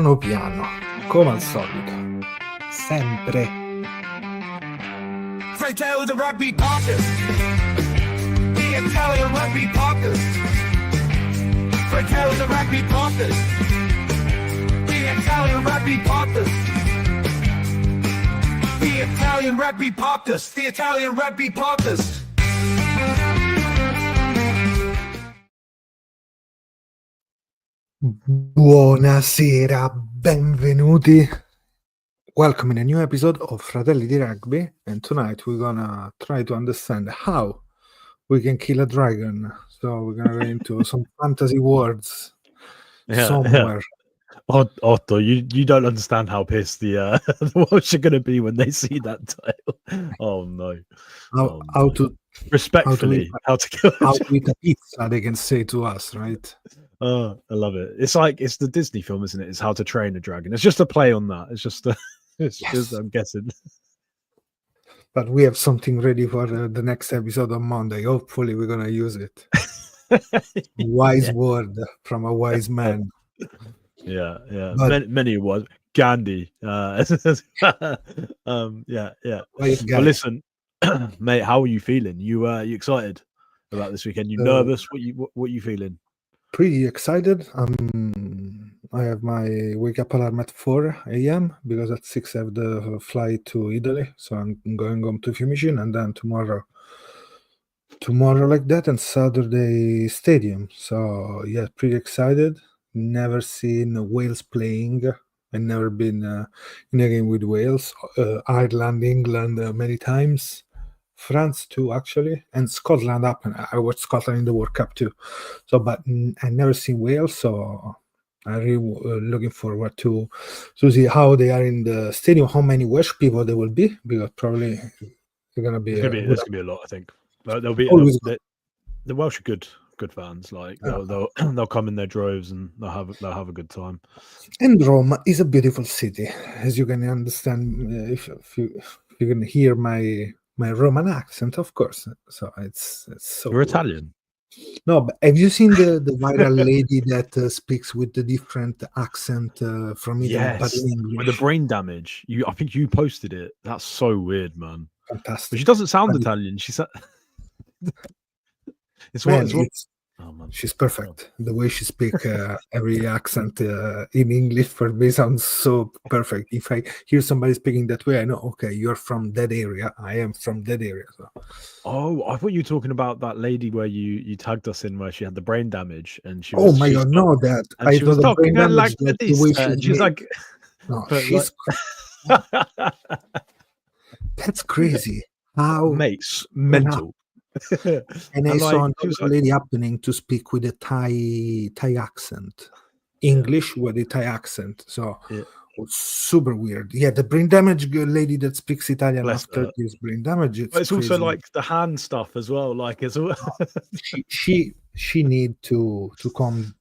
piano piano, come al solito, sempre. Fratelli the Rugby Podcast, the Italian Rugby Podcast. Fratelli the Rugby Podcast, the Italian Rugby Podcast. The Italian Rugby Podcast, the Italian Rugby Podcast. Buonasera, benvenuti. Welcome in a new episode of Fratelli di Rugby, and tonight we're gonna try to understand how we can kill a dragon. So we're gonna go into some fantasy words somewhere. Yeah. Otto, you don't understand how pissed the Welsh are gonna be when they see that title. Oh no! How to respectfully how to kill how to eat a pizza? They can say to us, right? Oh, I love it. It's like it's the Disney film, isn't it? It's How to Train a Dragon. It's just a play on that. It's just, just I'm guessing. But we have something ready for the next episode on Monday. Hopefully, we're gonna use it. Wise word from a wise man. Yeah. But, many was Gandhi. Yeah. But listen, mate, how are you feeling? You excited about this weekend? You nervous? What are you feeling? Pretty excited. I have my wake up alarm at 4 a.m. because at 6 I have the flight to Italy. So I'm going home to Fiumicino, and then tomorrow like that, and Saturday stadium. So yeah, pretty excited. Never seen Wales playing. I've never been in a game with Wales. Ireland, England many times. France too, actually, and Scotland up. And I watched Scotland in the World Cup too. So, but I never seen Wales, so I'm really looking forward to see how they are in the stadium. How many Welsh people there will be? Because probably they're gonna be. There's gonna be a lot, I think. But there'll be the Welsh are good fans. Like they'll come in their droves and they'll have a good time. And Rome is a beautiful city, as you can understand if you can hear my Roman accent, of course. So it's so. You're cool. Italian. No, but have you seen the viral lady that speaks with the different accent from Italy, but in English? With the brain damage. I think you posted it. That's so weird, man. Fantastic. But she doesn't sound Italian. She said, Oh man, she's perfect. The way she speaks every accent in English for me sounds so perfect. If I hear somebody speaking that way, I know, okay, you're from that area. I am from that area. So. Oh, I thought you were talking about that lady where you tagged us in, where she had the brain damage and she. Oh my god, no, that I thought the brain damage like this. She's like, no, she's. That's crazy. How, mates, mental. And I saw another lady happening to speak with a Thai accent, English with a Thai accent. So it was super weird. Yeah, the brain damage lady that speaks Italian after this brain damage. It's also like the hand stuff as well. Like it's she need to come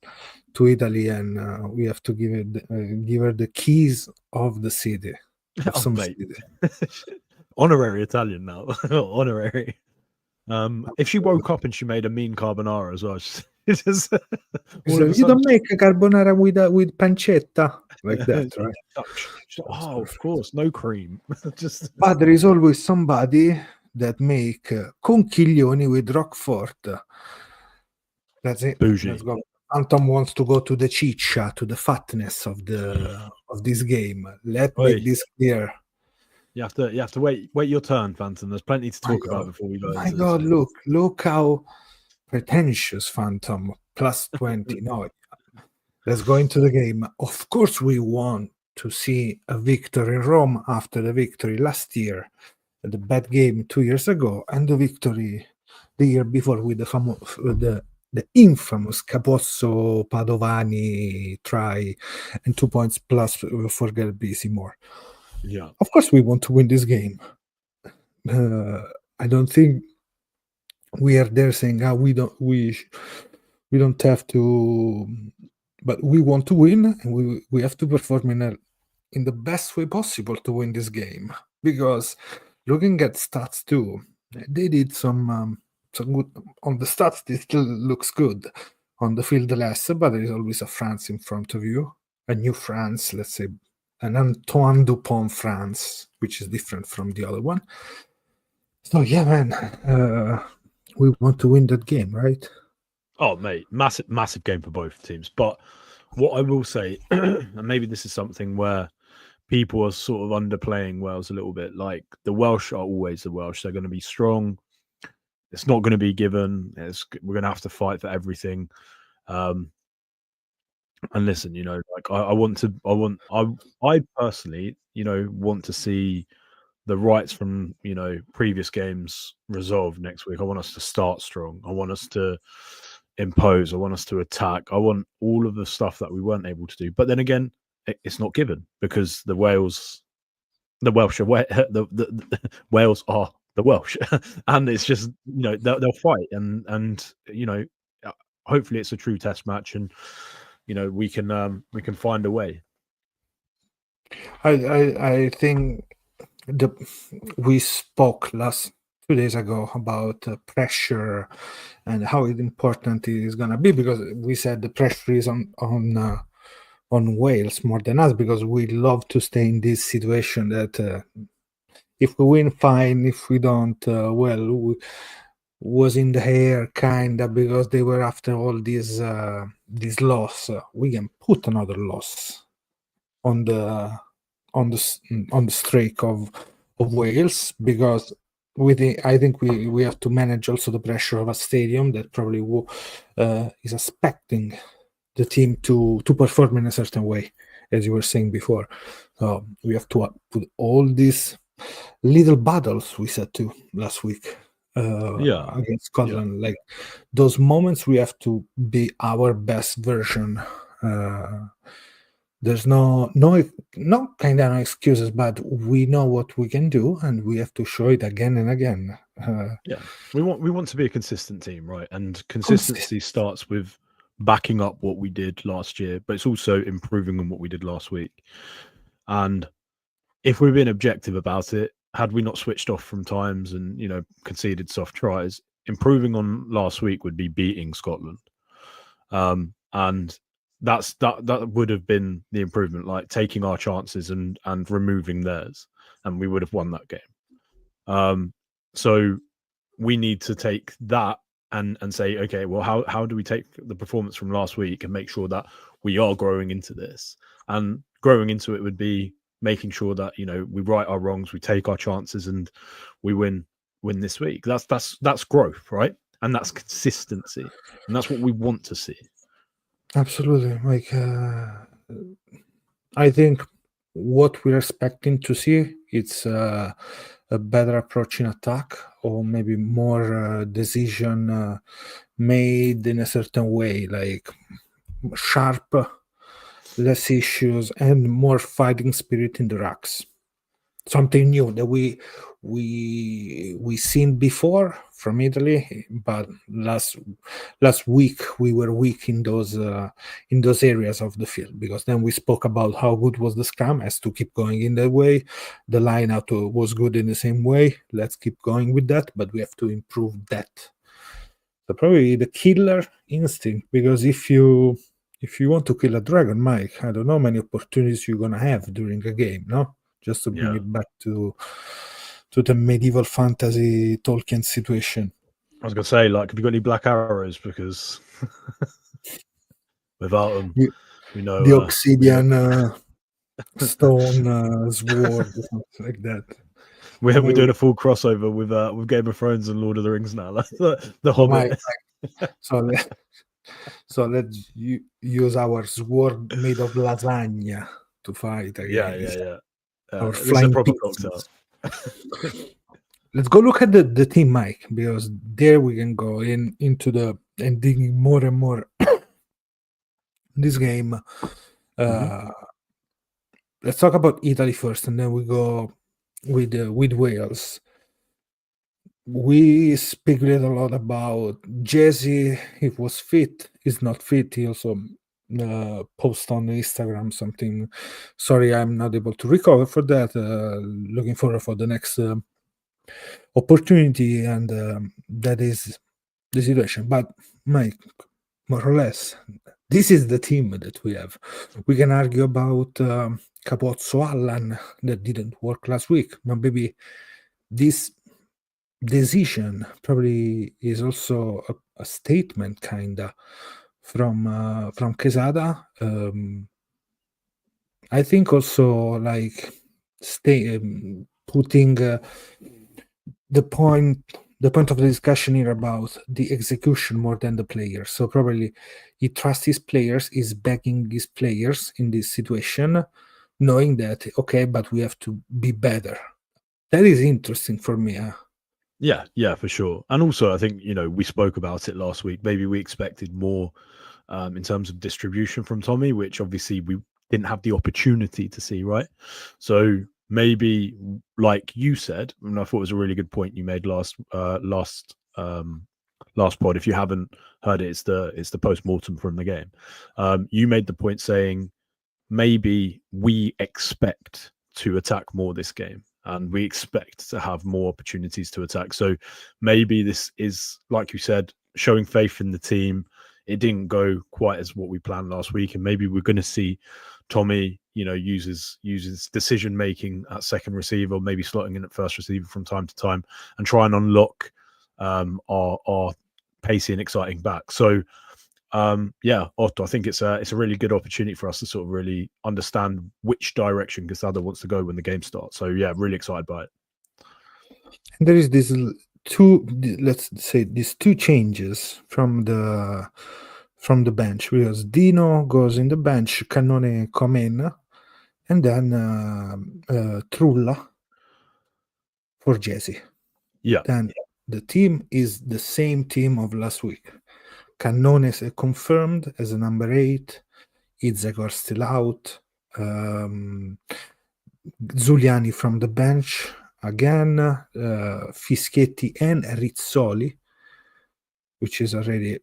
to Italy, and we have to give her the keys of the city. City. Honorary Italian now. Honorary. If she woke up and she made a mean carbonara as well, you don't make a carbonara with pancetta like that, right? Oh, of course, no cream. But there is always somebody that make conchiglioni with Roquefort. That's it. Bougie. Let's go. Anton wants to go to the ciccia, to the fatness of this game. Let me make this clear. You have to wait your turn, Phantom. There's plenty to talk about before we go. My God, look how pretentious Phantom plus 20. No, let's go into the game. Of course, we want to see a victory in Rome after the victory last year, the bad game 2 years ago, and the victory the year before with the infamous Capozzo Padovani try and 2 points plus for Garbisi more. Yeah, of course we want to win this game. I don't think we are there saying we don't have to, but we want to win, and we have to perform in the best way possible to win this game. Because looking at stats too, they did some good on the stats. It still looks good on the field less, but there is always a France in front of you. a new France, let's say, an Antoine Dupont France, which is different from the other one. So yeah, man, we want to win that game, right? Oh, mate, massive game for both teams. But what I will say, and maybe this is something where people are sort of underplaying Wales a little bit. Like, the Welsh are always the Welsh. They're going to be strong. It's not going to be given. We're going to have to fight for everything. And listen, like I personally, want to see the rights from previous games resolved next week. I want us to start strong. I want us to impose. I want us to attack. I want all of the stuff that we weren't able to do. But then again, it's not given because the Welsh are the Wales are the Welsh, and it's just they'll fight and hopefully it's a true test match and we can find a way. I think we spoke 2 days ago about pressure and how important it is gonna be, because we said the pressure is on Wales more than us, because we love to stay in this situation that if we win, fine. If we don't, we was in the air kinda, because they were after all this loss. We can put another loss on the streak of Wales, because I think we have to manage also the pressure of a stadium that probably is expecting the team to perform in a certain way, as you were saying before. So we have to put all these little battles we said to last week against Scotland. Like those moments, we have to be our best version. There's no kind of excuses, but we know what we can do, and we have to show it again and again. We want to be a consistent team, right? And consistency starts with backing up what we did last year, but it's also improving on what we did last week. And if we're being objective about it, had we not switched off from times and conceded soft tries, improving on last week would be beating Scotland. And that would have been the improvement, like taking our chances and removing theirs, and we would have won that game. So we need to take that and say, okay, well, how do we take the performance from last week and make sure that we are growing into this? And growing into it would be making sure that we right our wrongs, we take our chances, and we win this week. That's growth, right? And that's consistency, and that's what we want to see. Absolutely. Like I think what we're expecting to see, it's a better approach in attack, or maybe more decision made in a certain way, like sharp, less issues, and more fighting spirit in the racks. Something new that we seen before from Italy, but last week we were weak in those areas of the field, because then we spoke about how good was the scrum, has to keep going in that way. The line out was good in the same way. Let's keep going with that, but we have to improve that. So probably the killer instinct, because if you want to kill a dragon, Mike, I don't know many opportunities you're gonna have during a game, no? Just to bring it back to the medieval fantasy Tolkien situation. I was gonna say, like, have you got any black arrows? Because without them, the obsidian stone sword or something like that. We're doing a full crossover with Game of Thrones and Lord of the Rings now, like the Hobbit. So let's use our sword made of lasagna to fight against. Yeah. Our flying pizzas. Let's go look at the team, Mike, because there we can go into and digging more and more this game. Let's talk about Italy first, and then we go with Wales. We speculated a lot about Jesse. He was fit. He's not fit. He also post on Instagram something. Sorry, I'm not able to recover for that. Looking forward for the next opportunity, and that is the situation. But Mike, more or less, this is the team that we have. We can argue about Capozzo Allan that didn't work last week, but maybe this decision probably is also a statement kinda from Quesada. I think also like putting the point of the discussion here about the execution more than the players. So probably he trusts his players, is backing his players in this situation, knowing that okay, but we have to be better. That is interesting for me. Yeah, for sure. And also, I think, we spoke about it last week. Maybe we expected more in terms of distribution from Tommy, which obviously we didn't have the opportunity to see, right? So maybe, like you said, and I thought it was a really good point you made last pod. If you haven't heard it, it's the post-mortem from the game. You made the point saying maybe we expect to attack more this game, and we expect to have more opportunities to attack. So maybe this is, like you said, showing faith in the team. It didn't go quite as what we planned last week, and maybe we're going to see Tommy, uses decision making at second receiver, maybe slotting in at first receiver from time to time, and try and unlock our pacey and exciting back. So Otto, I think it's a really good opportunity for us to sort of really understand which direction Quesada wants to go when the game starts. So yeah, really excited by it. And there is these two changes from the bench, because Dino goes in the bench, Cannone come in, and then Trulla for Jesse. Yeah. Then the team is the same team of last week. Cannone is confirmed as a number 8. Itzagor still out. Zuliani from the bench again. Fischietti and Rizzoli, which is already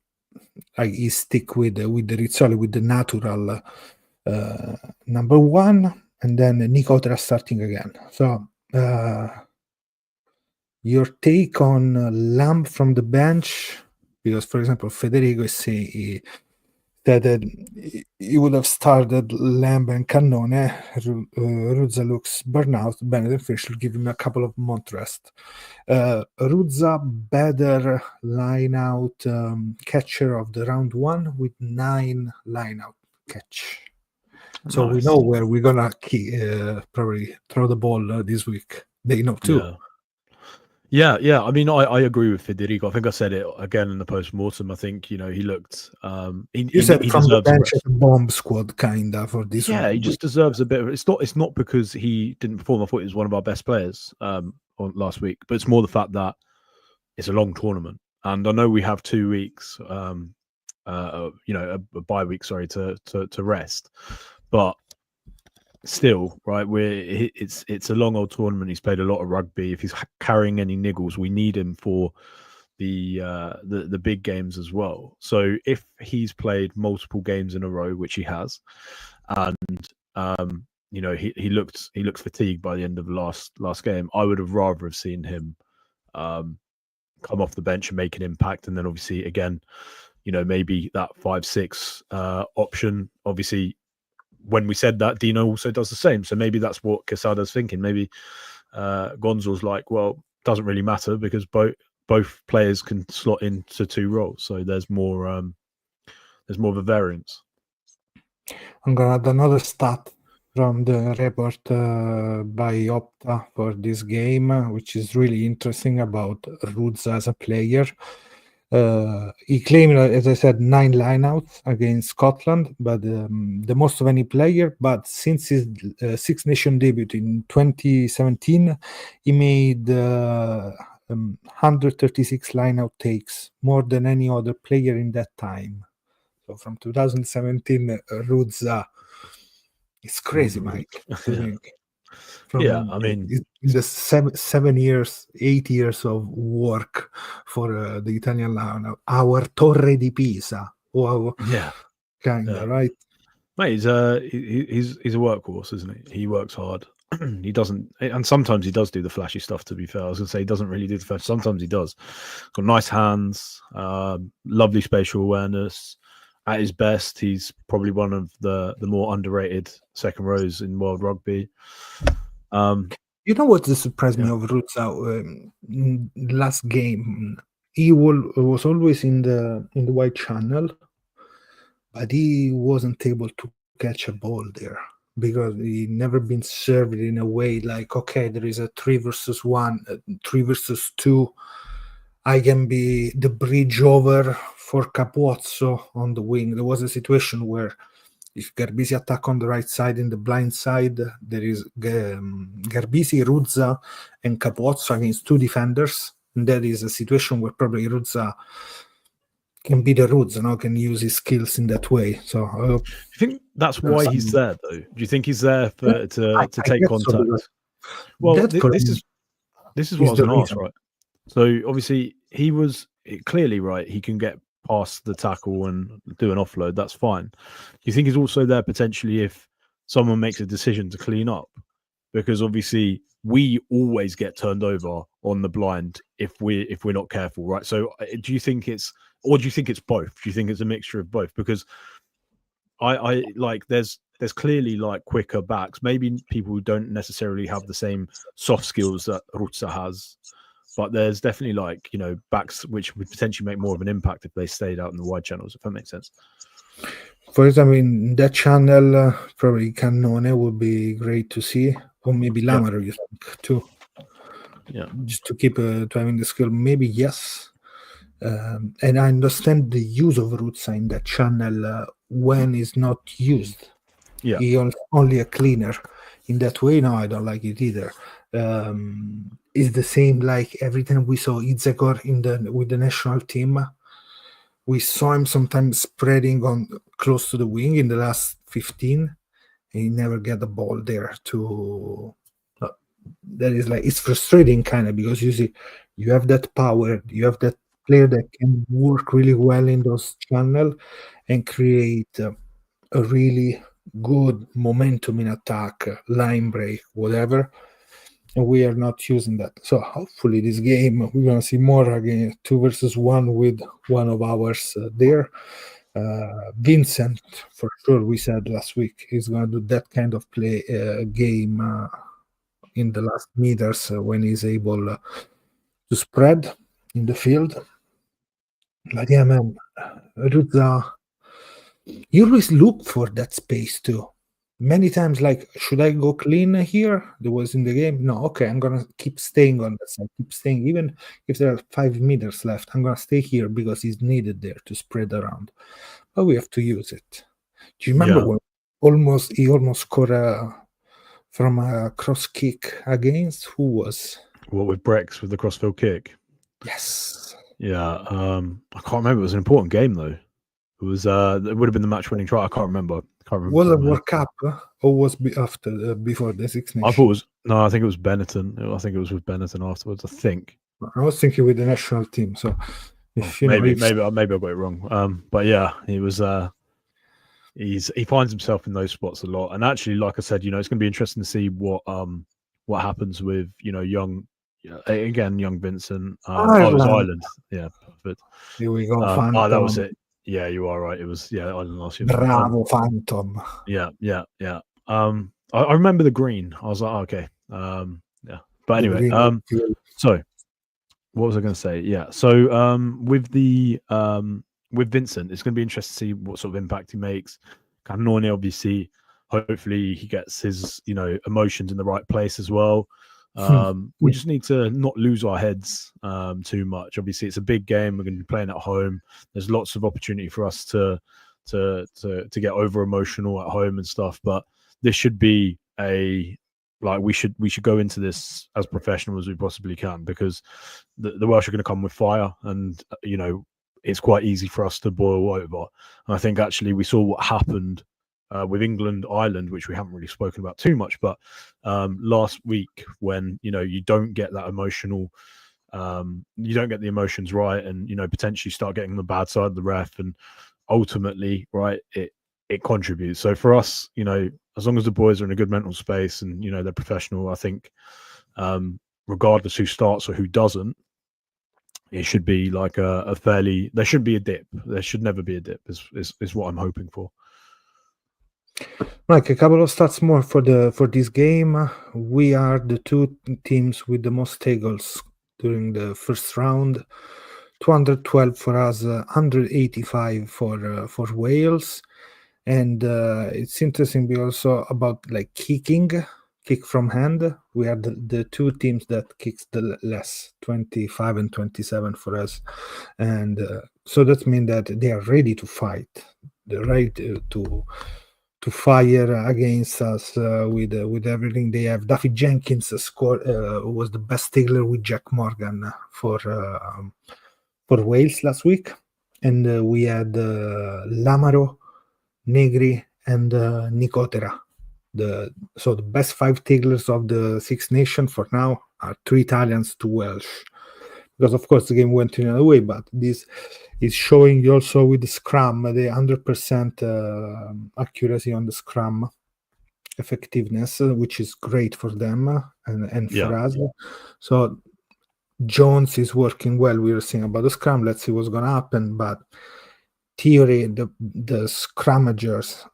I stick with the Rizzoli, with the natural number 1, and then Nicotra starting again. So your take on Lamb from the bench, because for example Federico is saying that he would have started Lamb and Cannone. Ruzza looks burnout. Benedict Fish will give him a couple of month rest. Ruzza better line out catcher of the round 1 with 9 line out catch. So Nice. we know where we're gonna probably throw the ball this week. They know too. Yeah. I mean, I agree with Federico. I think I said it again in the post-mortem. I think, he looked... you said he from the bench as a bomb squad, kind of, for this one. Yeah, he just deserves a bit of... It's not because he didn't perform. I thought he was one of our best players on last week, but it's more the fact that it's a long tournament. And I know we have 2 weeks, a bye week, to rest. But still, right, it's a long old tournament. He's played a lot of rugby. If he's carrying any niggles, we need him for the big games as well. So if he's played multiple games in a row, which he has, and he looked fatigued by the end of the last game, I would have rather have seen him come off the bench and make an impact. And then obviously again, maybe that 5-6 option. Obviously, when we said that, Dino also does the same. So maybe that's what Quesada's thinking. Maybe Gonzal's like, well, doesn't really matter because both players can slot into 2 roles. So there's more of a variance. I'm gonna add another stat from the report by Opta for this game, which is really interesting about Ruzza as a player. He claimed, as I said, 9 lineouts against Scotland, but the most of any player. But since his Six Nation debut in 2017, he made 136 lineout takes, more than any other player in that time. So from 2017, Ruzza, it's crazy, Mike. I mean, the 7 years, 8 years of work for the Italian line, our Torre di Pisa. Wow, right? Mate, he's a workhorse, isn't he? He works hard. He doesn't, and sometimes he does do the flashy stuff. To be fair, I was gonna say he doesn't really do the flash. Sometimes he does. Got nice hands, lovely spatial awareness. at his best, he's probably one of the more underrated second rows in world rugby. You know what surprised me of Ruzza in last game? He was always in the wide channel, but he wasn't able to catch a ball there because he never been served in a way like, okay, there is a 3-1, 3-2. I can be the bridge over for Capozzo on the wing. There was a situation where if Garbisi attack on the right side in the blind side, there is Garbisi, Ruzza, and Capozzo against 2 defenders. And that is a situation where probably Ruzza can be the Ruzza, can use his skills in that way. So, do you think that's why he's there, though? Do you think he's there to take contact? Well, this is what I was going to ask, right? So obviously he was clearly right. He can get past the tackle and do an offload. That's fine. Do you think he's also there potentially if someone makes a decision to clean up? Because obviously we always get turned over on the blind if we're not careful, right? So do you think it's both? Do you think it's a mixture of both? Because I like there's clearly like quicker backs, maybe people who don't necessarily have the same soft skills that Ruzza has. But there's definitely like, backs which would potentially make more of an impact if they stayed out in the wide channels, if that makes sense. For example, in that channel, probably Cannone would be great to see, or maybe Lamaro, you think, too. Yeah. Just to keep having the skill, maybe yes. And I understand the use of Ruzza in that channel when it's not used. Yeah. He only a cleaner. In that way, no, I don't like it either. It's the same like every time we saw Itzekor with the national team. We saw him sometimes spreading on close to the wing in the last 15, and he never get the ball there to. That is like it's frustrating kind of because you see you have that power, you have that player that can work really well in those channels and create a really good momentum in attack, line break, whatever. And we are not using that. So hopefully this game we're gonna see more again 2-1 with one of ours there. Vincent, for sure, we said last week he's gonna do that kind of play game in the last meters when he's able to spread in the field. But yeah, man, Ruzza, you always look for that space too. Many times, like, should I go clean here? There was in the game. No, okay, I'm gonna keep staying on that side, keep staying. Even if there are 5 meters left, I'm gonna stay here because he's needed there to spread around. But we have to use it. Do you remember when he almost scored from a cross kick against who was? What with Brex with the crossfield kick? Yes. Yeah. I can't remember. It was an important game though. It was. It would have been the match-winning try. I can't remember. Was it World Cup or was before the Six Nations? I thought it was I think it was Benetton. I think it was with Benetton afterwards. I think. I was thinking with the national team. So if maybe I got it wrong. But yeah, he was. He finds himself in those spots a lot, and actually, like I said, it's going to be interesting to see what happens with young Vincent. It was Ireland. Yeah, perfect. Here we go. That was it. Yeah, you are right. It was Ireland last year. Bravo, Phantom. Yeah. I remember the green. I was like, okay. Yeah. But anyway, so what was I going to say? Yeah. So with Vincent, it's going to be interesting to see what sort of impact he makes. Cannone, obviously, hopefully he gets his emotions in the right place as well. We just need to not lose our heads too much. Obviously, it's a big game. We're going to be playing at home. There's lots of opportunity for us to get over emotional at home and stuff. But this should be we should go into this as professional as we possibly can, because the Welsh are going to come with fire, and it's quite easy for us to boil over. And I think actually we saw what happened with England, Ireland, which we haven't really spoken about too much, but last week when you don't get that emotional, you don't get the emotions right, and potentially start getting the bad side of the ref, and ultimately, right, it contributes. So for us, as long as the boys are in a good mental space and they're professional, I think regardless who starts or who doesn't, it should be like a fairly. There should be a dip. There should never be a dip. Is what I'm hoping for. Like a couple of stats more for this game. We are the two teams with the most tackles during the first round. 212 for us, 185 for Wales, and it's interesting because also about like kick from hand. We are the two teams that kicks the less, 25 and 27 for us, and so that means that they are ready to fight. They're ready to fire against us with everything they have. Duffy Jenkins was the best tackler with Jack Morgan for Wales last week, and we had Lamaro, Negri, and Nicotera. The best 5 tacklers of the Six Nations for now are 3 Italians, 2 Welsh. Because of course the game went in another way, but this is showing you also with the scrum the 100% accuracy on the scrum effectiveness, which is great for them and for us. So Jones is working well. We were saying about the scrum. Let's see what's going to happen. But theory, the scrummagers,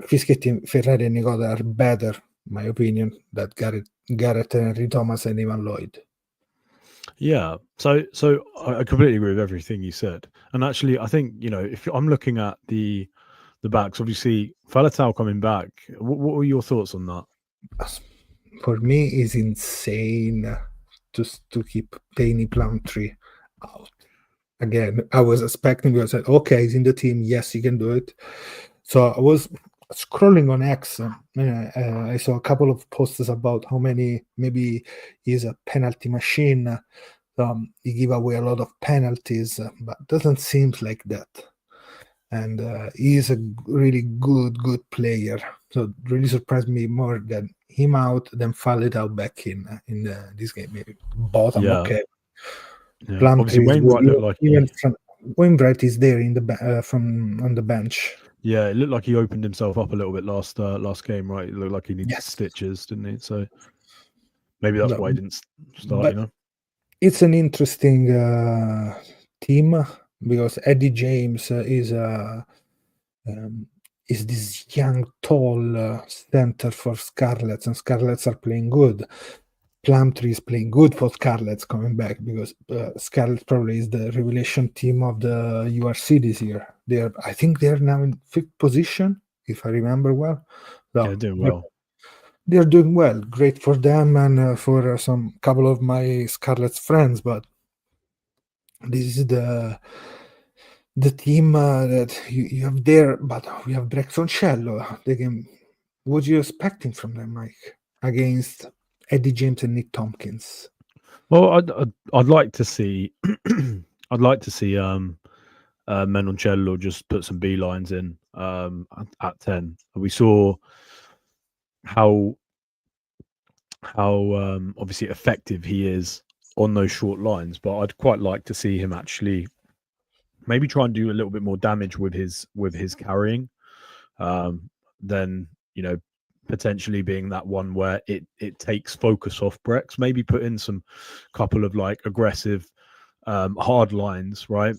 Fischetti, Ferrari, and Nicola are better, in my opinion, than Garrett, Henry Thomas, and Ivan Lloyd. Yeah, so I completely agree with everything you said, and actually, I think if I'm looking at the backs, obviously Faletau coming back. What were your thoughts on that? For me, it's insane to keep Danny Plumtree out. Again, I was expecting because I said, okay, he's in the team. Yes, he can do it. So I was scrolling on X. I saw a couple of posts about how many, maybe he's a penalty machine. He give away a lot of penalties, but doesn't seem like that. And he is a really good player. So it really surprised me more than him out than Faletau back in this game. Maybe bottom, okay. Yeah. Obviously, Wainwright looked like Wainwright is there in the from on the bench. Yeah, it looked like he opened himself up a little bit last game, right? It looked like he needed stitches, didn't he? So maybe that's why he didn't start. It's an interesting team because Eddie James is this young, tall center for Scarlets, and Scarlets are playing good. Plumtree is playing good for Scarlets coming back because Scarlets probably is the revelation team of the URC this year. I think they're now in 5th position, if I remember well. So, yeah, doing well. They're doing well. Great for them and for some couple of my Scarlets friends. But this is the team that you have there. But we have Brexon Cello. What are you expecting from them, Mike, against Eddie James and Nick Tompkins? Well, I'd like to see Menoncello just put some beelines in at 10. We saw how obviously effective he is on those short lines, but I'd quite like to see him actually maybe try and do a little bit more damage with his carrying than potentially being that one where it takes focus off Brex. Maybe put in some couple of like aggressive hard lines, right,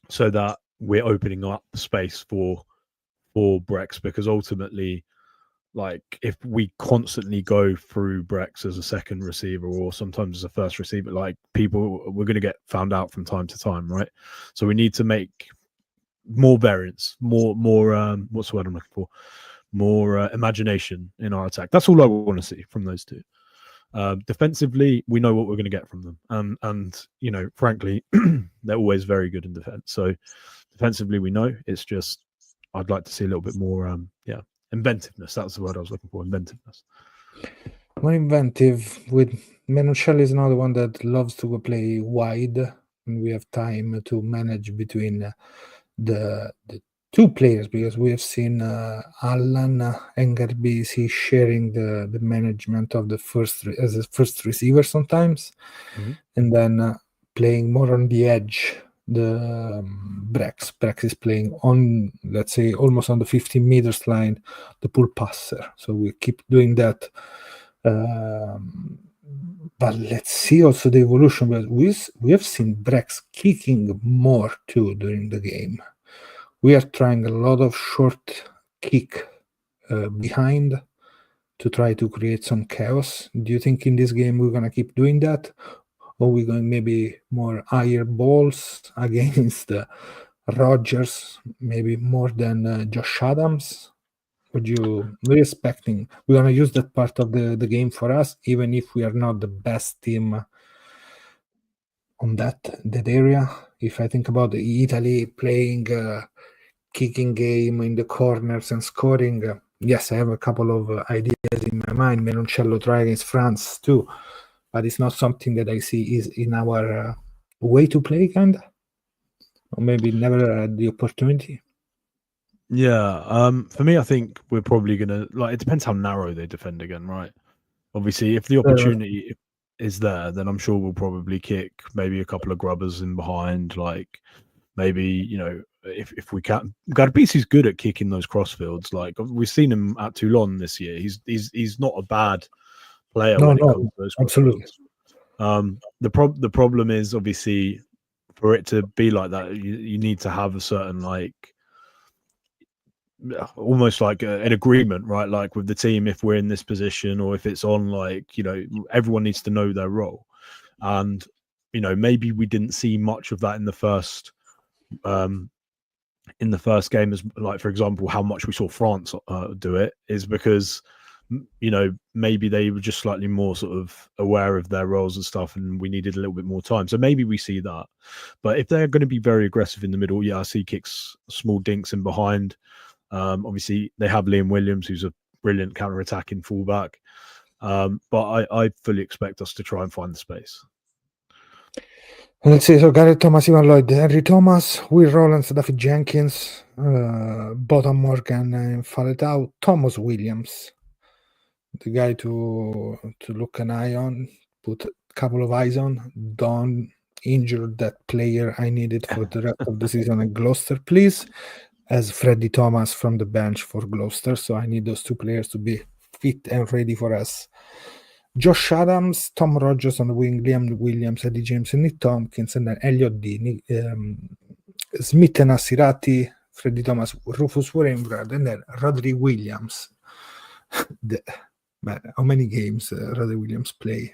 so that we're opening up space for Brex, because ultimately, like, if we constantly go through Brex as a second receiver or sometimes as a first receiver, like, we're going to get found out from time to time, right? So we need to make more variance, more what's the word I'm looking for? More imagination in our attack. That's all I want to see from those two. Defensively, we know what we're going to get from them, and frankly, they're always very good in defense. So defensively, we know. It's just I'd like to see a little bit more, inventiveness. That's the word I was looking for. Inventiveness. More inventive. With Menoncello is another one that loves to go play wide, and we have time to manage between the two players, because we have seen Allan and Garbisi sharing the management of the as a first receiver sometimes, and then playing more on the edge. The Brex is playing on, let's say, almost on the 15 meters line, the pull passer. So we keep doing that. But let's see also the evolution. But we have seen Brex kicking more too during the game. We are trying a lot of short kick behind to try to create some chaos. Do you think in this game we're gonna keep doing that, or we're going maybe more higher balls against Rogers, maybe more than Josh Adams? We're expecting we're gonna use that part of the game for us, even if we are not the best team on that area. If I think about Italy playing kicking game in the corners and scoring, yes, I have a couple of ideas in my mind. Meloncello try against France too, but it's not something that I see is in our way to play, kinda, or maybe never had the opportunity. Yeah, for me, I think we're probably gonna it depends how narrow they defend again, right? Obviously, if the opportunity is there, then I'm sure we'll probably kick maybe a couple of grubbers in behind, like maybe if we can. Garbisi's good at kicking those crossfields. Like we've seen him at Toulon this year. He's not a bad player when it comes to those absolutely. crossfields. The problem is obviously for it to be like that, you need to have a certain almost like an agreement, right? Like with the team, if we're in this position or if it's on, everyone needs to know their role. And maybe we didn't see much of that in the first game, as for example, how much we saw France do it is because maybe they were just slightly more sort of aware of their roles and stuff, and we needed a little bit more time. So maybe we see that. But if they're going to be very aggressive in the middle, I see kicks, small dinks in behind. Obviously, they have Liam Williams, who's a brilliant counter-attacking fullback. But I fully expect us to try and find the space. Let's see. So Gareth Thomas, Ivan Lloyd, Henry Thomas, Will Rowlands, David Jenkins, Bottom Morgan, and Faletau, Thomas Williams, the guy to look an eye on, put a couple of eyes on. Don't injure that player I needed for the rest of the season at Gloucester, please. As Freddie Thomas from the bench for Gloucester, so I need those two players to be fit and ready for us. Josh Adams, Tom Rogers on the wing, Liam Williams, Eddie James, and Nick Tompkins, and then Elliot D, Smith and Assirati, Freddie Thomas, Rufus Wainwright, and then Rodri Williams. How many games Rodri Williams play?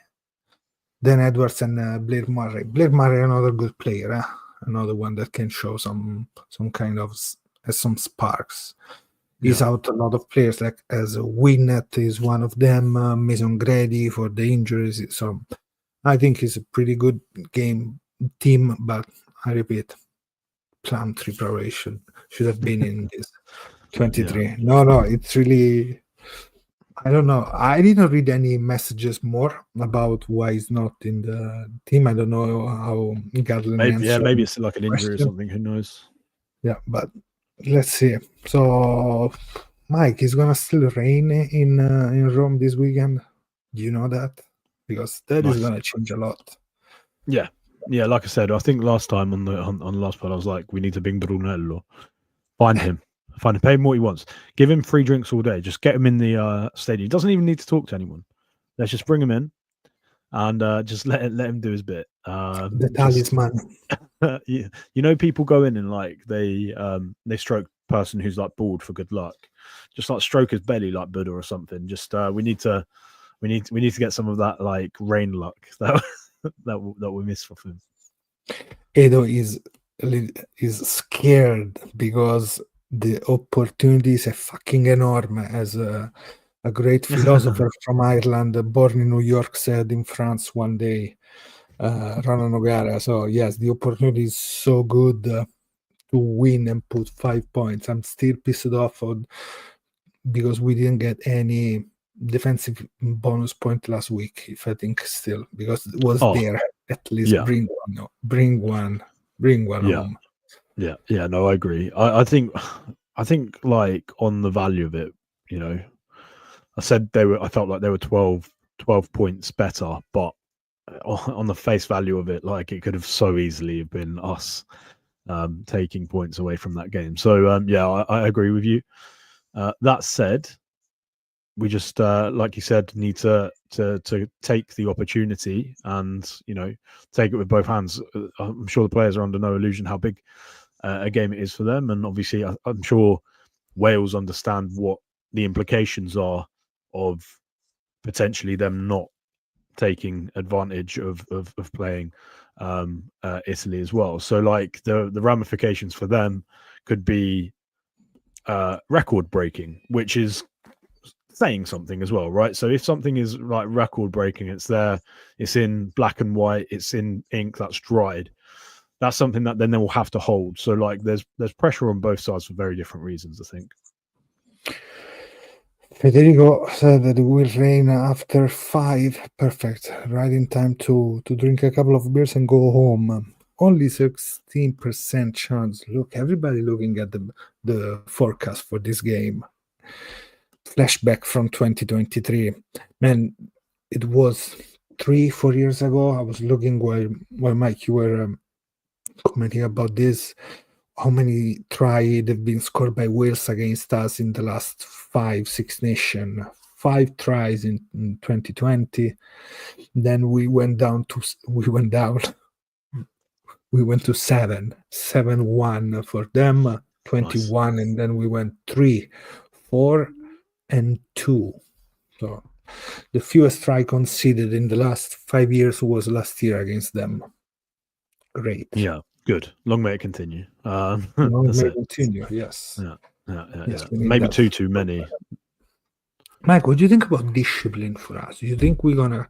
Dan Edwards and Blair Murray. Blair Murray, another good player, another one that can show some kind of some sparks. He's out a lot of players, like as Winnet is one of them, Mason Grady for the injuries. So I think it's a pretty good team, but I repeat, plan 3 preparation should have been in this 23. Yeah. No, it's really, I don't know. I didn't read any messages more about why he's not in the team. I don't know how Garland. Maybe it's like an injury or something. Who knows? Yeah, but let's see. So, Mike, is gonna still rain in Rome this weekend? Do you know that? Because that is gonna change a lot. Yeah. Like I said, I think last time on the last part, I was like, we need to bring Brunello. Find him, pay him what he wants. Give him free drinks all day. Just get him in the stadium. He doesn't even need to talk to anyone. Let's just bring him in and just let him do his bit. The talisman. People go in and they stroke person who's like bored for good luck. Just stroke his belly like Buddha or something. Just we need to get some of that rain luck that we miss from him. Edo is scared because the opportunity is fucking enormous. As a great philosopher from Ireland, born in New York, said in France one day, Ronan O'Gara. So yes, the opportunity is so good to win and put 5 points. I'm still pissed off because we didn't get any defensive bonus point last week. If I think still, because it was there, at least bring one home. Yeah. No, I agree. I think on the value of it, I said I felt like they were 12 points better, but on the face value of it, it could have so easily have been us taking points away from that game. So I agree with you. That said, we just, like you said, need to take the opportunity and take it with both hands. I'm sure the players are under no illusion how big a game it is for them, and obviously, I'm sure Wales understand what the implications are of potentially them not taking advantage of playing Italy as well. So, like the ramifications for them could be record breaking, which is saying something as well, right? So if something is like record breaking, it's there, it's in black and white, it's in ink that's dried. That's something that then they will have to hold. So like there's pressure on both sides for very different reasons, I think. Federico said that it will rain after 5. Perfect. Right in time to drink a couple of beers and go home. Only 16% chance. Look, everybody looking at the forecast for this game. Flashback from 2023. Man, it was 3-4 years ago. I was looking while Mike, you were commenting about this. How many tries have been scored by Wales against us in the last 5 Six Nations? 5 tries in 2020. Then we went to 7-1 for them, 21, nice. And then we went 3-4 and 2. So the fewest try conceded in the last 5 years was last year against them. Great. Yeah. Good. Long may it continue. Long may it continue. Yes. Yes, maybe too many. Mike, what do you think about discipline for us? Do you think we're gonna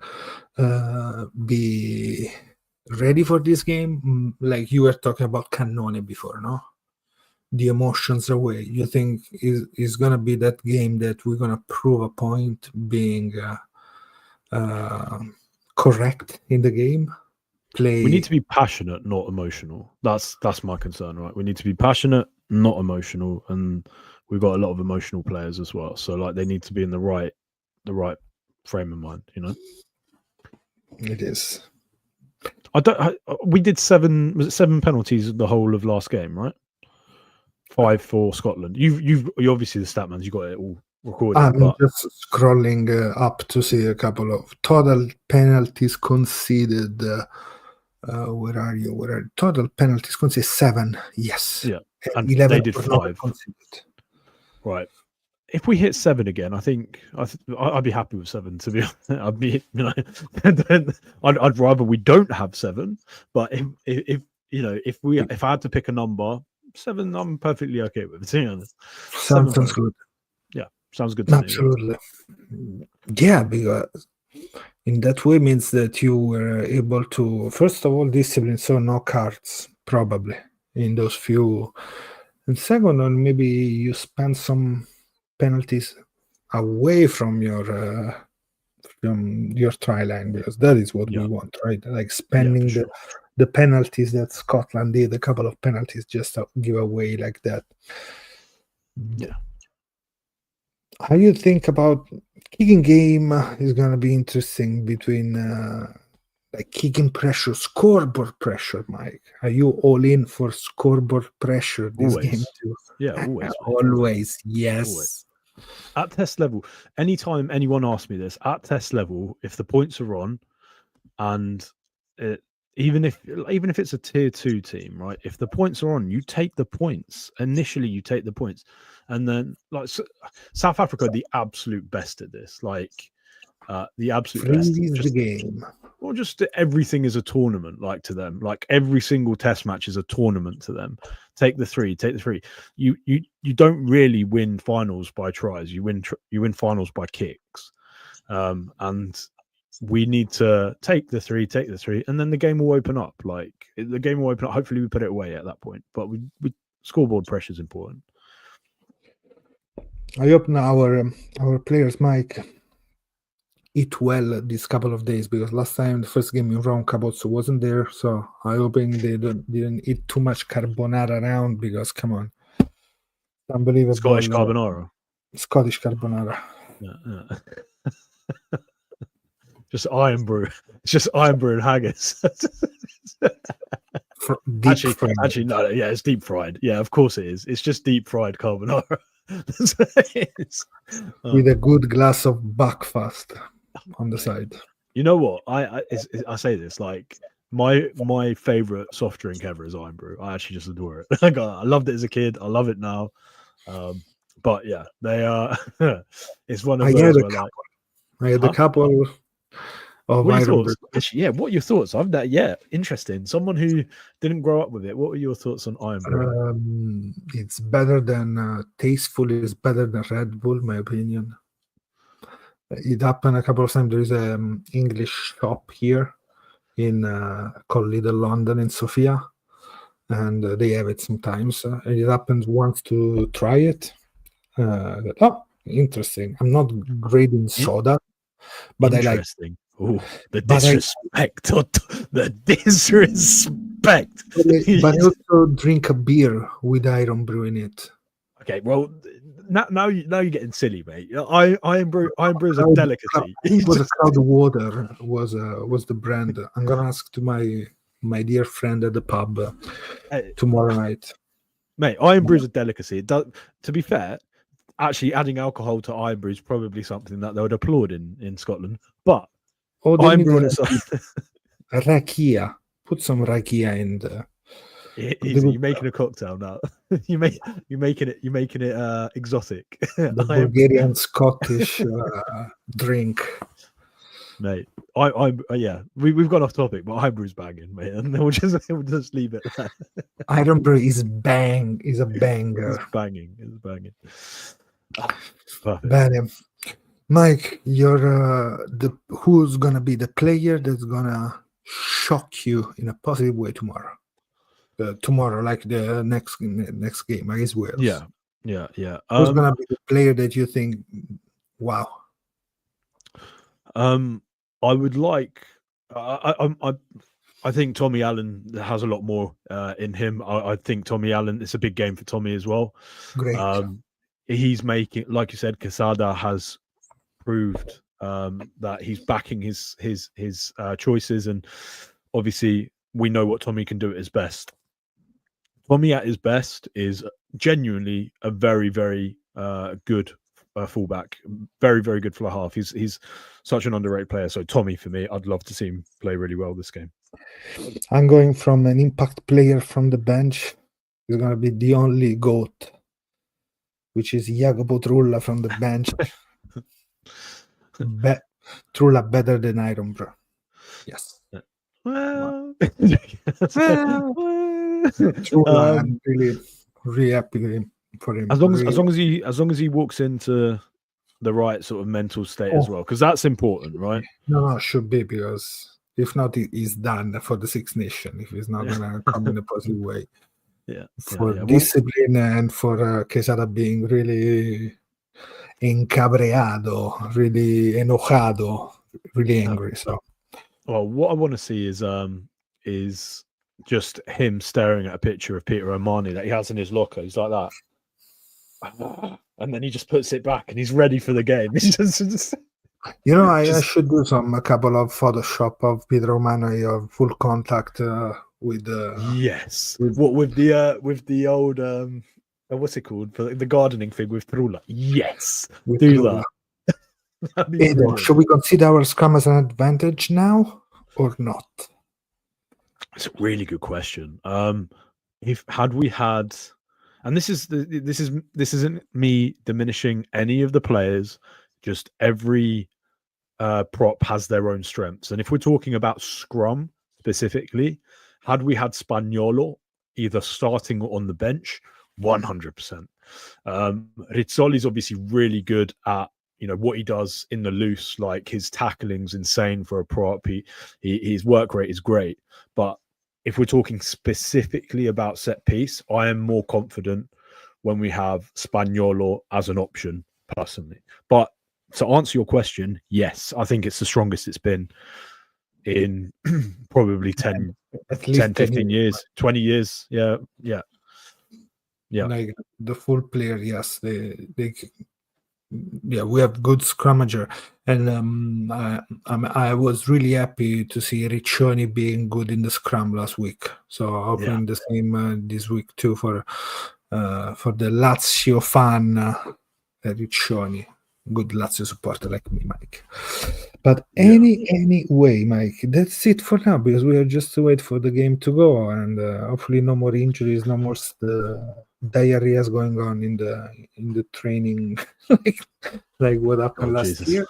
be ready for this game? Like you were talking about Cannone before, no? The emotions away. You think is gonna be that game that we're gonna prove a point being correct in the game? We need to be passionate, not emotional. That's my concern, right? We need to be passionate, not emotional, and we've got a lot of emotional players as well. So like they need to be in the right frame of mind, It is. We did 7 penalties the whole of last game, right? 5 for Scotland. You obviously the stat man, you got it all recorded. I'm just scrolling up to see a couple of total penalties conceded. Where are you? Total penalties conceded 7? Yes. Yeah, and 11 they did 5. Conceded. Right. If we hit 7 again, I think I'd be happy with 7. To be honest, I'd be, I'd rather we don't have 7. But if I had to pick a number, 7, I'm perfectly okay with. To be honest, sounds good. Yeah, sounds good to Absolutely. Me. Yeah, because in that way means that you were able to, first of all, discipline, so no cards probably in those few, and second on maybe you spend some penalties away from your try line, because that is what we want, right? Like spending the penalties that Scotland did, a couple of penalties just to give away like that. Yeah. How you think about kicking game is going to be interesting between like kicking pressure, scoreboard pressure, Mike. Are you all in for scoreboard pressure this game too? Yeah, always. Always, yes. Always. At test level, anytime anyone asks me this, at test level, if the points are on, and even if it's a tier 2 team, right? If the points are on, you take the points. Initially, you take the points, and then like South Africa are the absolute best at this. Like the absolute best. The game. Well, just everything is a tournament. Like to them, like every single test match is a tournament to them. Take the 3. You don't really win finals by tries. You win finals by kicks, and we need to take the 3, and then the game will open up. Like the game will open up. Hopefully, we put it away at that point. But we scoreboard pressure is important. I hope now our players, Mike, eat well this couple of days, because last time the first game in Rome, Capozzo wasn't there. So I'm hoping they didn't eat too much carbonara around, because come on, unbelievable. Scottish carbonara. Yeah. Just iron brew. It's just iron brew and haggis. Actually, no, yeah, it's deep fried. Yeah, of course it is. It's just deep fried carbonara. That's what it is. with a good glass of Buckfast on the side. You know what? I say this like my favorite soft drink ever is Iron Brew. I actually just adore it. I loved it as a kid. I love it now. But yeah, they are. It's one of those where like I had a couple of what are your Iron Brew. thoughts? Actually, yeah, what are your thoughts? Interesting. Someone who didn't grow up with it. What were your thoughts on Iron Brew? It's better than tasteful. Is better than Red Bull, my opinion. It happened a couple of times. There is an English shop here in called Little London in Sofia, and they have it sometimes. And it happens once to try it. Interesting. I'm not great in soda, but I like. Interesting. Oh, the disrespect! The disrespect! But I also drink a beer with Iron Brew in it. Okay, well, now you're getting silly, mate. Iron Brew is a delicacy. It was a Cloud Water was the brand. I'm gonna ask to my dear friend at the pub tomorrow night. Mate, Iron Brew is a delicacy. It does, to be fair, actually adding alcohol to Iron Brew is probably something that they would applaud in Scotland. But Iron Brew is rakia. Put some rakia in there. You're making a cocktail now. you're making it exotic. The Bulgarian Scottish drink. Mate, we've gone off topic, but Iron Brew's banging, mate, and we'll just leave it there. Iron Brew is a banger. It's banging. Perfect. Bam. Mike, you're who's gonna be the player that's gonna shock you in a positive way tomorrow? Tomorrow, like the next game against Wales. Yeah. Who's gonna be the player that you think, wow? I would like. I think Tommy Allen has a lot more in him. I think Tommy Allen. It's a big game for Tommy as well. Great. He's making, like you said, Quesada has proved that he's backing his choices, and obviously we know what Tommy can do at his best. Tommy at his best is genuinely a very, very good fullback, very, very good fly half. He's such an underrated player. So Tommy, for me, I'd love to see him play really well this game. I'm going from an impact player from the bench. He's going to be the only GOAT, which is Jacopo Trulla from the bench. Trulla better than Iron Brew. Yes. Well, Trulla, I'm really, really happy for him. As long as he walks into the right sort of mental state as well, because that's important, right? No, should be, because if not, he's done for the Six Nations. If he's not gonna come in a positive way, for discipline and for Quesada being really encabreado, really enojado, really angry. So, well, what I want to see is just him staring at a picture of Peter O'Mahony that he has in his locker. He's like that. And then he just puts it back and he's ready for the game. He's just... I should do a couple of Photoshop of Peter O'Mahony of full contact with yes. With the old what's it called, for the gardening thing with Trulla. Yes, do Trulla. That. Edo, should we consider our scrum as an advantage now or not? It's a really good question. Had we had, and this isn't me diminishing any of the players. Just every prop has their own strengths, and if we're talking about scrum specifically, had we had Spagnolo either starting or on the bench, 100%. Rizzoli's obviously really good at what he does in the loose. Like, his tackling's insane for a prop. His work rate is great, but if we're talking specifically about set piece, I am more confident when we have Spagnolo as an option, personally. But to answer your question, yes, I think it's the strongest it's been in probably 10, 15 years, 20 years. Yeah. Like the full player, yes. We have good scrummager, and I was really happy to see Riccioni being good in the scrum last week. So hoping the same this week too for for the Lazio fan, Riccioni, good Lazio supporter like me, Mike. But anyway, Mike, that's it for now, because we are just to wait for the game to go, and hopefully no more injuries, no more diarrheas going on in the training, like what happened last year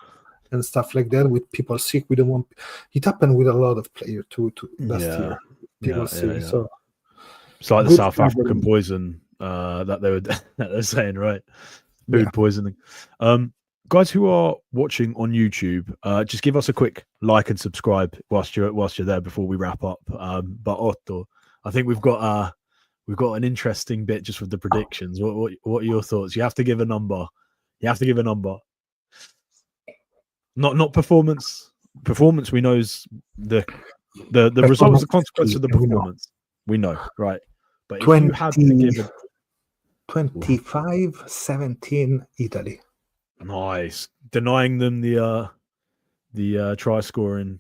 and stuff like that, with people sick. We don't want it happened with a lot of players too last year. People sick. So it's like the South African poison that they were saying, right? Food poisoning. Guys who are watching on YouTube, just give us a quick like and subscribe whilst you're there before we wrap up. But Otto, I think we've got an interesting bit just with the predictions. What are your thoughts? You have to give a number. Not performance. Performance we know is the result is the consequence of the performance. We know, right? But if you had to give a 25-17 Italy. Nice. Denying them the try scoring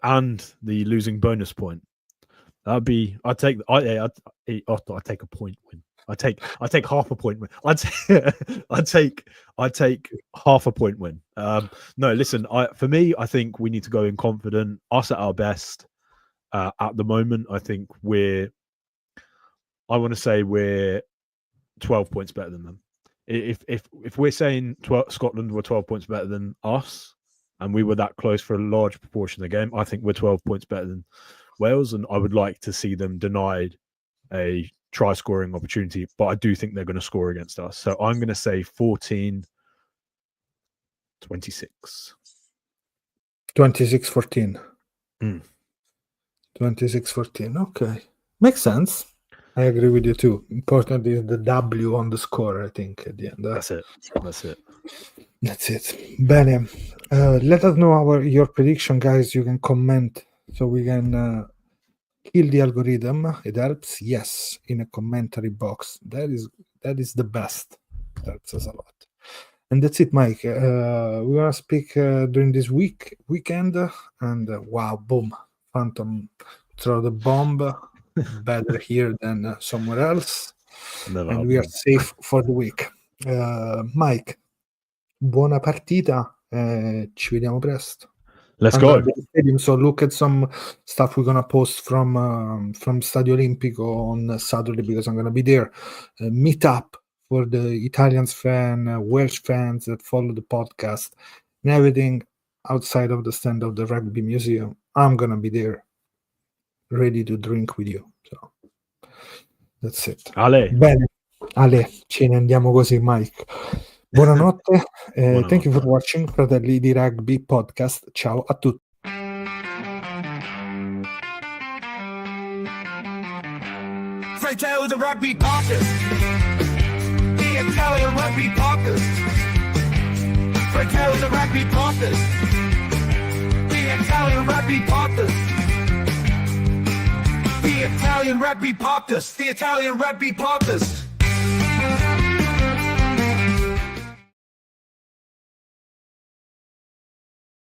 and the losing bonus point. That'd be. I'd take a point win. I take half a point win. I'd take half a point win. No, listen. For me, I think we need to go in confident. Us at our best. At the moment, I think we're 12 points better than them. If we're saying Scotland were 12 points better than us, and we were that close for a large proportion of the game, I think we're 12 points better than Wales, and I would like to see them denied a try scoring opportunity, but I do think they're going to score against us. So I'm going to say 14-26. 26-14. 26-14. Okay. Makes sense. I agree with you too. Important is the W on the score, I think, at the end. That's it. Bene. Let us know your prediction, guys. You can comment so we can kill the algorithm. It helps, yes, in a commentary box. That is the best. It helps us a lot. And that's it, Mike. We're going to speak during this weekend. And wow, boom. Phantom throw the bomb. Better here than somewhere else. And we are safe for the week. Mike, buona partita. Ci vediamo presto. Let's go. So look at some stuff we're gonna post from Stadio Olimpico on Saturday, because I'm gonna be there. Meet up for the Italians Welsh fans that follow the podcast, and everything outside of the stand of the Rugby Museum. I'm gonna be there, ready to drink with you. So that's it. Bene, ce ne andiamo così, Mike. Buonanotte. Thank you for watching Fratelli di Rugby podcast. Ciao a tutti. Fratelli di Rugby podcast. The Italian Rugby podcast. Fratelli di Rugby podcast. The Italian Rugby podcast. The Italian Rugby podcast. The Italian Rugby podcast.